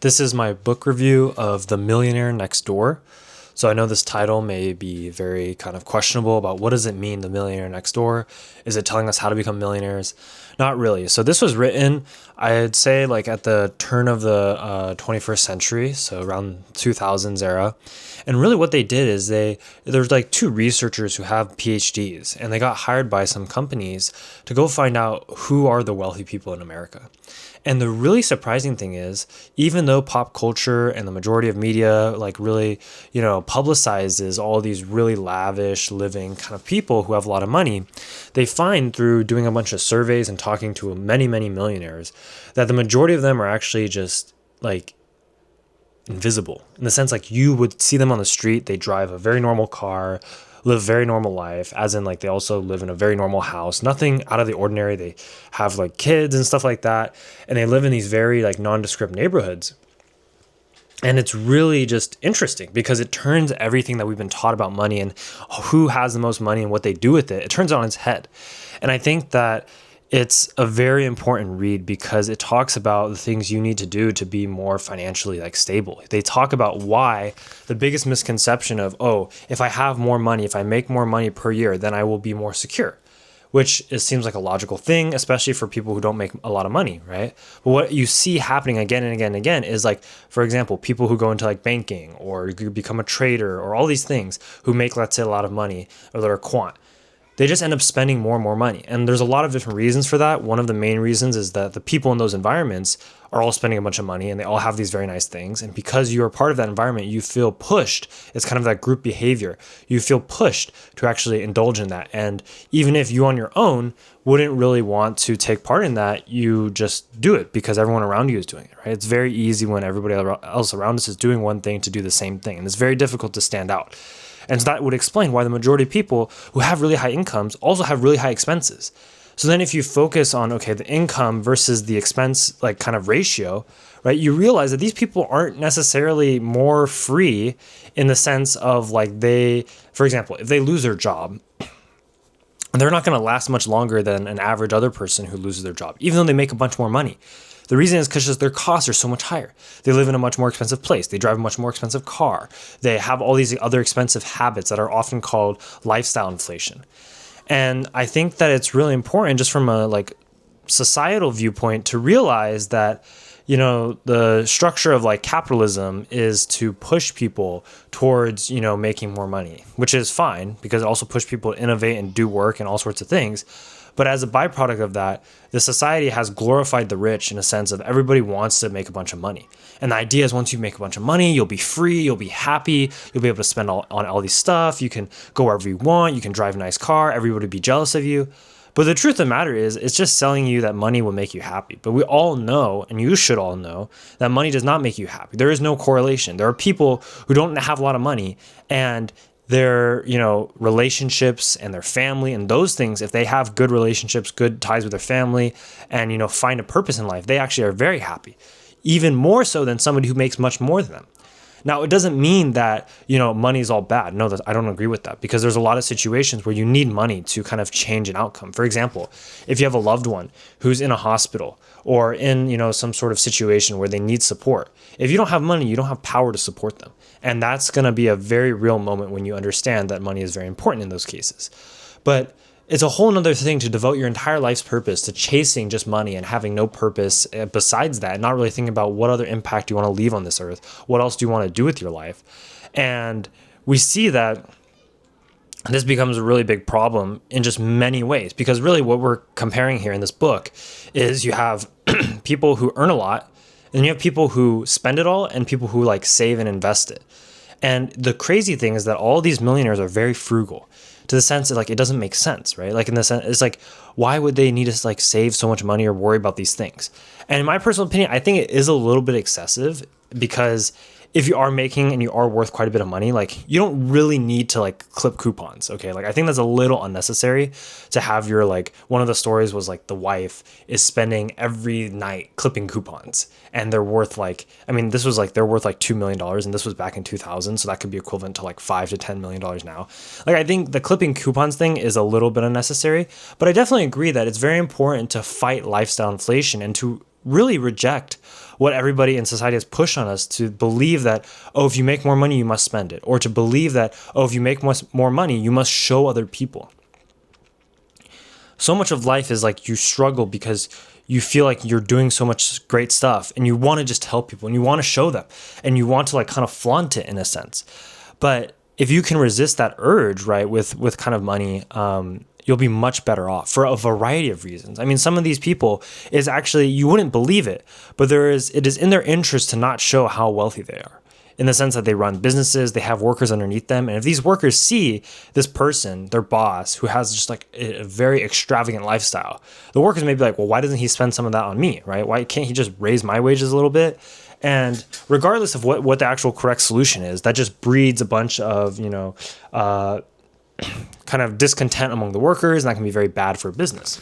This is my book review of The Millionaire Next Door. So I know this title may be very kind of questionable about what does it mean, The Millionaire Next Door? Is it telling us how to become millionaires? Not really. So this was written, I'd say like at the turn of the 21st century, so around 2000s era. And really what they did is there's like two researchers who have PhDs and they got hired by some companies to go find out who are the wealthy people in America. And the really surprising thing is, even though pop culture and the majority of media like really, publicizes all these really lavish living kind of people who have a lot of money, they find through doing a bunch of surveys and talking to many, many millionaires that the majority of them are actually just like invisible in the sense like you would see them on the street. They drive a very normal car, live a very normal life, as in like they also live in a very normal house, nothing out of the ordinary. They have like kids and stuff like that, and they live in these very like nondescript neighborhoods. And it's really just interesting because it turns everything that we've been taught about money and who has the most money and what they do with it, it turns it on its head. And I think that it's a very important read because it talks about the things you need to do to be more financially like stable. They talk about why the biggest misconception of, oh, if I have more money, if I make more money per year, then I will be more secure, which it seems like a logical thing, especially for people who don't make a lot of money, right? But what you see happening again and again and again is like, for example, people who go into like banking or you become a trader or all these things who make, let's say, a lot of money or they're a quant. They just end up spending more and more money. And there's a lot of different reasons for that. One of the main reasons is that the people in those environments are all spending a bunch of money and they all have these very nice things. And because you're a part of that environment, you feel pushed. It's kind of that group behavior. You feel pushed to actually indulge in that. And even if you on your own wouldn't really want to take part in that, you just do it because everyone around you is doing it, right? It's very easy when everybody else around us is doing one thing to do the same thing. And it's very difficult to stand out. And so that would explain why the majority of people who have really high incomes also have really high expenses. So then if you focus on, okay, the income versus the expense, like kind of ratio, right, you realize that these people aren't necessarily more free in the sense of like for example, if they lose their job, they're not going to last much longer than an average other person who loses their job, even though they make a bunch more money. The reason is because their costs are so much higher. They live in a much more expensive place. They drive a much more expensive car. They have all these other expensive habits that are often called lifestyle inflation. And I think that it's really important just from a like societal viewpoint to realize that, the structure of like capitalism is to push people towards, making more money, which is fine because it also pushes people to innovate and do work and all sorts of things. But as a byproduct of that, the society has glorified the rich in a sense of everybody wants to make a bunch of money. And the idea is once you make a bunch of money, you'll be free, you'll be happy, you'll be able to spend on all these stuff, you can go wherever you want, you can drive a nice car, everybody will be jealous of you. But the truth of the matter is, it's just selling you that money will make you happy. But we all know, and you should all know, that money does not make you happy. There is no correlation. There are people who don't have a lot of money and their, relationships and their family and those things, if they have good relationships, good ties with their family and, find a purpose in life, they actually are very happy, even more so than somebody who makes much more than them. Now, it doesn't mean that, money is all bad. No, I don't agree with that because there's a lot of situations where you need money to kind of change an outcome. For example, if you have a loved one who's in a hospital or in, some sort of situation where they need support, if you don't have money, you don't have power to support them. And that's going to be a very real moment when you understand that money is very important in those cases. But it's a whole nother thing to devote your entire life's purpose to chasing just money and having no purpose besides that, and not really thinking about what other impact you want to leave on this earth. What else do you want to do with your life? And we see that this becomes a really big problem in just many ways, because really what we're comparing here in this book is you have people who earn a lot, and you have people who spend it all, and people who like save and invest it. And the crazy thing is that all these millionaires are very frugal, to the sense that like it doesn't make sense, right? Like in the sense, it's like, why would they need to like save so much money or worry about these things? And in my personal opinion, I think it is a little bit excessive because if you are making and you are worth quite a bit of money, like you don't really need to like clip coupons. Okay. Like I think that's a little unnecessary to have your, like, one of the stories was like the wife is spending every night clipping coupons and they're worth like, I mean, this was like, they're worth like $2 million and this was back in 2000. So that could be equivalent to like $5 to $10 million now. Like, I think the clipping coupons thing is a little bit unnecessary, but I definitely agree that it's very important to fight lifestyle inflation and to really reject what everybody in society has pushed on us to believe that, oh, if you make more money, you must spend it. Or to believe that, oh, if you make more money, you must show other people. So much of life is like you struggle because you feel like you're doing so much great stuff and you want to just help people and you want to show them and you want to like kind of flaunt it in a sense. But if you can resist that urge, right, with kind of money, you'll be much better off for a variety of reasons. I mean, some of these people is actually, you wouldn't believe it, but it is in their interest to not show how wealthy they are, in the sense that they run businesses, they have workers underneath them. And if these workers see this person, their boss, who has just like a very extravagant lifestyle, the workers may be like, well, why doesn't he spend some of that on me, right? Why can't he just raise my wages a little bit? And regardless of what the actual correct solution is, that just breeds a bunch of, kind of discontent among the workers, and that can be very bad for business.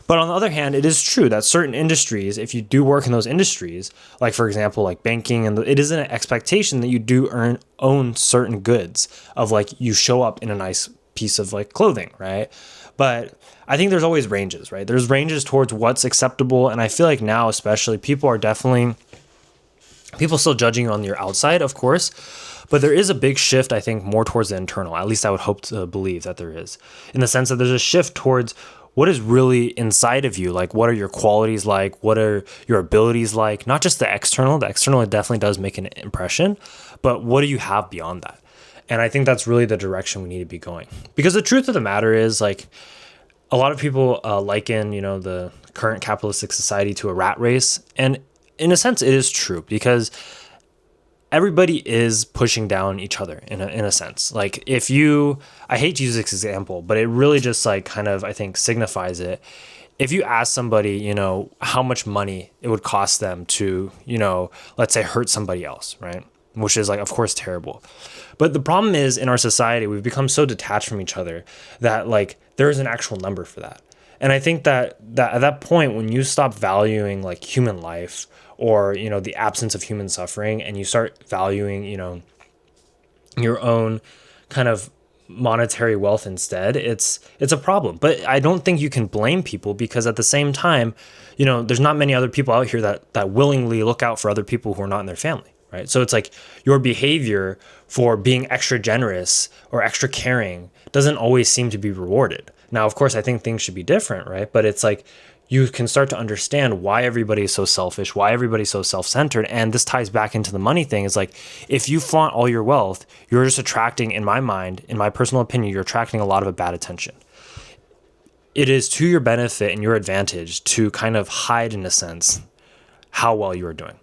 But on the other hand, it is true that certain industries, if you do work in those industries, like for example, like banking, and it is an expectation that you do own certain goods of like you show up in a nice piece of like clothing, right? But I think there's always ranges, right? There's ranges towards what's acceptable. And I feel like now, especially, people still judging you on your outside, of course, but there is a big shift, I think, more towards the internal. At least I would hope to believe that there is, in the sense that there's a shift towards what is really inside of you. Like, what are your qualities like? What are your abilities like? Not just the external. The external definitely does make an impression, but what do you have beyond that? And I think that's really the direction we need to be going. Because the truth of the matter is, like, a lot of people liken, the current capitalistic society to a rat race. And in a sense, it is true, because everybody is pushing down each other in a sense. Like, I hate to use this example, but it really just like kind of, I think, signifies it. If you ask somebody, how much money it would cost them to, let's say hurt somebody else, right? Which is like, of course, terrible. But the problem is, in our society, we've become so detached from each other that like there is an actual number for that. And I think that at that point, when you stop valuing like human life, or, the absence of human suffering, and you start valuing, your own kind of monetary wealth instead, it's a problem. But I don't think you can blame people, because at the same time, there's not many other people out here that willingly look out for other people who are not in their family, right? So it's like your behavior for being extra generous or extra caring doesn't always seem to be rewarded. Now, of course, I think things should be different, right? But it's like, you can start to understand why everybody is so selfish, why everybody's so self-centered. And this ties back into the money thing. Is like, if you flaunt all your wealth, you're just attracting, in my mind, in my personal opinion, you're attracting a lot of bad attention. It is to your benefit and your advantage to kind of hide, in a sense, how well you are doing.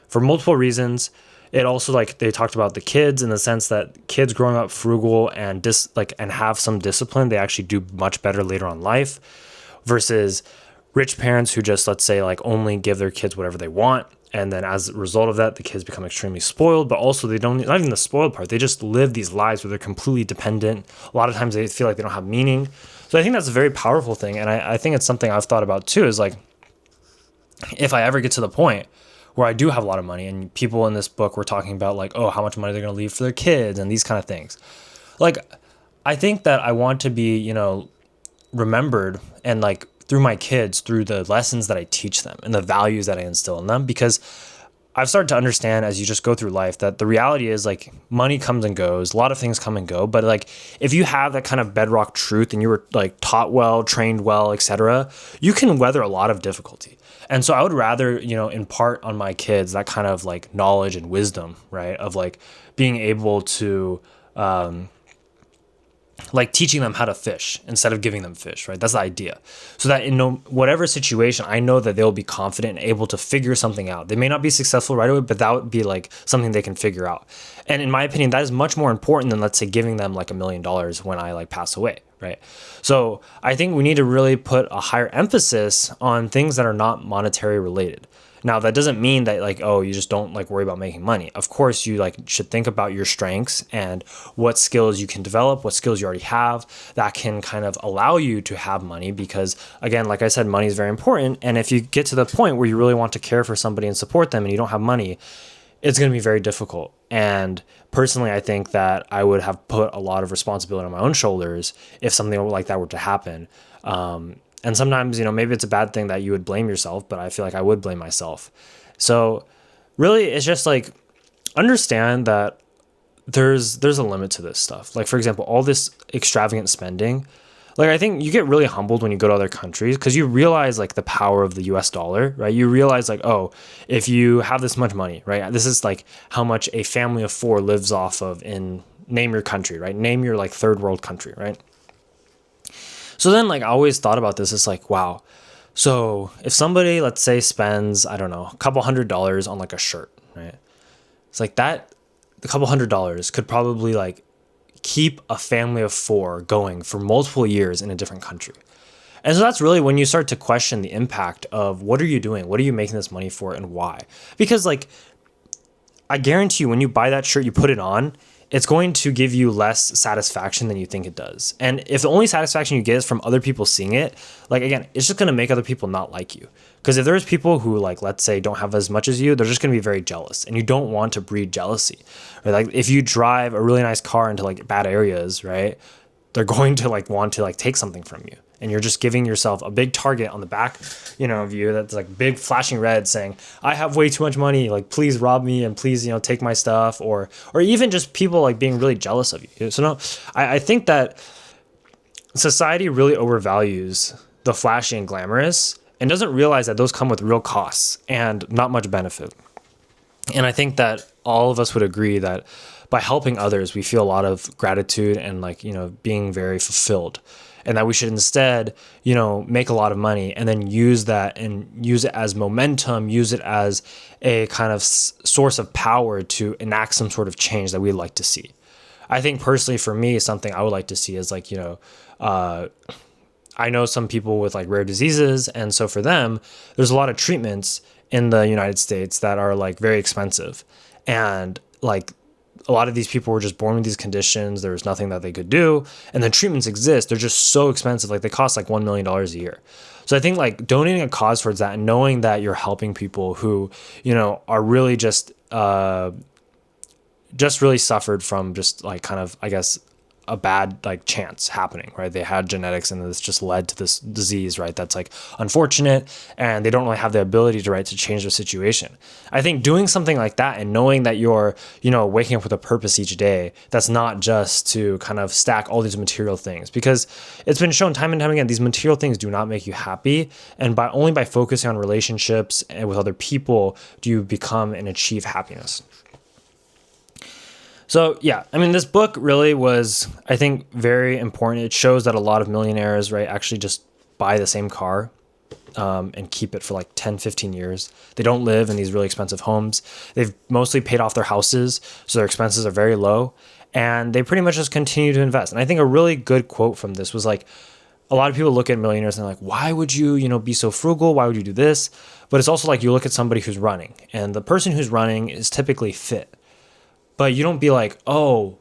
For multiple reasons. It also, like, they talked about the kids, in the sense that kids growing up frugal and and have some discipline, they actually do much better later on in life, versus rich parents who just, let's say, like, only give their kids whatever they want. And then as a result of that, the kids become extremely spoiled, but also not even the spoiled part. They just live these lives where they're completely dependent. A lot of times they feel like they don't have meaning. So I think that's a very powerful thing. And I think it's something I've thought about too, is like, if I ever get to the point where I do have a lot of money, and people in this book were talking about like, oh, how much money they're going to leave for their kids and these kind of things. Like, I think that I want to be, remembered, and like, through my kids, through the lessons that I teach them and the values that I instill in them, because I've started to understand, as you just go through life, that the reality is like money comes and goes, a lot of things come and go, but like if you have that kind of bedrock truth and you were like taught well, trained well, etc., you can weather a lot of difficulty. And so I would rather, impart on my kids that kind of like knowledge and wisdom, right? Of like being able to, like teaching them how to fish instead of giving them fish, right? That's the idea. So that in whatever situation, I know that they'll be confident and able to figure something out. They may not be successful right away, but that would be like something they can figure out. And in my opinion, that is much more important than, let's say, giving them like $1 million when I like pass away, right? So I think we need to really put a higher emphasis on things that are not monetary related. Now, that doesn't mean that like, oh, you just don't like worry about making money. Of course, you like should think about your strengths and what skills you can develop, what skills you already have that can kind of allow you to have money. Because again, like I said, money is very important. And if you get to the point where you really want to care for somebody and support them and you don't have money, it's going to be very difficult. And personally, I think that I would have put a lot of responsibility on my own shoulders if something like that were to happen. And sometimes, maybe it's a bad thing that you would blame yourself, but I feel like I would blame myself. So really, it's just like understand that there's a limit to this stuff. Like, for example, all this extravagant spending, like I think you get really humbled when you go to other countries because you realize like the power of the US dollar, right? You realize like, oh, if you have this much money, right? This is like how much a family of four lives off of in name your country, right? Name your like third world country, right? So then like I always thought about this. It's like, wow. So if somebody, let's say, spends, I don't know, a couple $100s on like a shirt, right? It's like that, a couple $100s could probably like keep a family of four going for multiple years in a different country. And so that's really when you start to question the impact of what are you doing? What are you making this money for and why? Because like I guarantee you when you buy that shirt, you put it on, it's going to give you less satisfaction than you think it does. And if the only satisfaction you get is from other people seeing it, like again, it's just going to make other people not like you. Because if there's people who like, let's say, don't have as much as you, they're just going to be very jealous and you don't want to breed jealousy. Or like if you drive a really nice car into like bad areas, right? They're going to like want to like take something from you. And you're just giving yourself a big target on the back, of you that's like big flashing red saying, I have way too much money. Like, please rob me and please, take my stuff, or even just people like being really jealous of you. So no, I think that society really overvalues the flashy and glamorous and doesn't realize that those come with real costs and not much benefit. And I think that all of us would agree that by helping others, we feel a lot of gratitude and like, being very fulfilled. And that we should instead, make a lot of money and then use that and use it as momentum, use it as a kind of source of power to enact some sort of change that we'd like to see. I think personally for me, something I would like to see is like, I know some people with like rare diseases. And so for them, there's a lot of treatments in the United States that are like very expensive. And like a lot of these people were just born with these conditions. There was nothing that they could do. And the treatments exist. They're just so expensive. Like they cost like $1 million a year. So I think like donating a cause towards that and knowing that you're helping people who, are really just really suffered from just like kind of, I guess, a bad like chance happening, right? They had genetics and this just led to this disease, right? That's like unfortunate and they don't really have the ability to change their situation. I think doing something like that and knowing that you're, waking up with a purpose each day, that's not just to kind of stack all these material things, because it's been shown time and time again, these material things do not make you happy. And only by focusing on relationships and with other people do you become and achieve happiness. So yeah, I mean, this book really was, I think, very important. It shows that a lot of millionaires, right, actually just buy the same car and keep it for like 10, 15 years. They don't live in these really expensive homes. They've mostly paid off their houses, so their expenses are very low. And they pretty much just continue to invest. And I think a really good quote from this was like, a lot of people look at millionaires and they're like, why would you, be so frugal? Why would you do this? But it's also like you look at somebody who's running, and the person who's running is typically fit. But you don't be like, oh,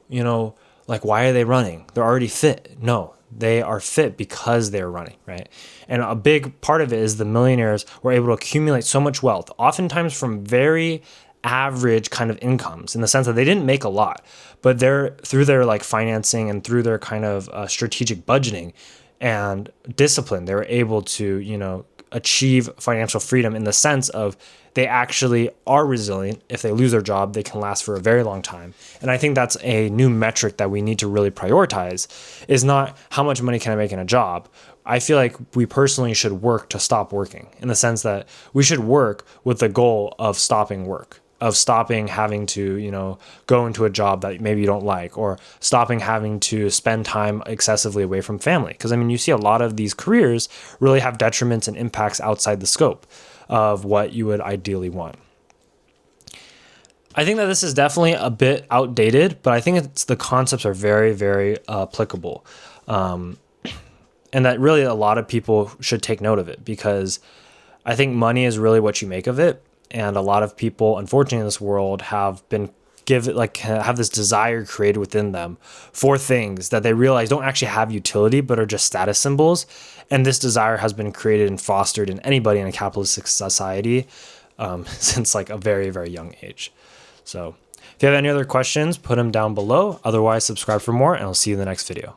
like, why are they running? They're already fit. No, they are fit because they're running, right? And a big part of it is the millionaires were able to accumulate so much wealth, oftentimes from very average kind of incomes, in the sense that they didn't make a lot, but through their like financing and through their kind of strategic budgeting and discipline, they were able to, achieve financial freedom in the sense of they actually are resilient. If they lose their job, they can last for a very long time. And I think that's a new metric that we need to really prioritize, is not how much money can I make in a job. I feel like we personally should work to stop working, in the sense that we should work with the goal of stopping work, of stopping having to, go into a job that maybe you don't like, or stopping having to spend time excessively away from family. Because I mean, you see a lot of these careers really have detriments and impacts outside the scope of what you would ideally want. I think that this is definitely a bit outdated, but I think the concepts are very, very applicable. And that really a lot of people should take note of it, because I think money is really what you make of it. And a lot of people, unfortunately, in this world have this desire created within them for things that they realize don't actually have utility, but are just status symbols. And this desire has been created and fostered in anybody in a capitalistic society since like a very, very young age. So if you have any other questions, put them down below. Otherwise, subscribe for more, and I'll see you in the next video.